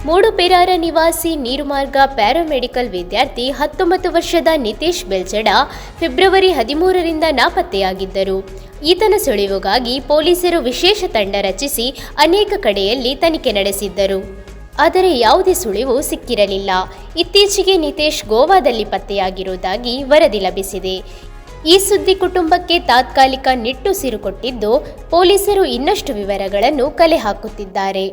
ಮೂಡುಪೆರಾರ ನಿವಾಸಿ ನೀರುಮಾರ್ಗ ಪ್ಯಾರಾಮೆಡಿಕಲ್ ವಿದ್ಯಾರ್ಥಿ 19 ವರ್ಷದ ನಿತೇಶ್ ಬೆಲ್ಚಡ ಫೆಬ್ರವರಿ 13ರಿಂದ ನಾಪತ್ತೆಯಾಗಿದ್ದರು. ಈತನ ಸುಳಿವುಗಾಗಿ ಪೊಲೀಸರು ವಿಶೇಷ ತಂಡ ರಚಿಸಿ ಅನೇಕ ಕಡೆಯಲ್ಲಿ ತನಿಖೆ ನಡೆಸಿದ್ದರು. ಆದರೆ ಯಾವುದೇ ಸುಳಿವು ಸಿಕ್ಕಿರಲಿಲ್ಲ. ಇತ್ತೀಚೆಗೆ ನಿತೇಶ್ ಗೋವಾದಲ್ಲಿ ಪತ್ತೆಯಾಗಿರುವುದಾಗಿ ವರದಿ ಲಭಿಸಿದೆ. ಈ ಸುದ್ದಿ ಕುಟುಂಬಕ್ಕೆ ತಾತ್ಕಾಲಿಕ ನಿಟ್ಟುಸಿರು ಕೊಟ್ಟಿದ್ದು, ಪೊಲೀಸರು ಇನ್ನಷ್ಟು ವಿವರಗಳನ್ನು ಕಲೆ ಹಾಕುತ್ತಿದ್ದಾರೆ.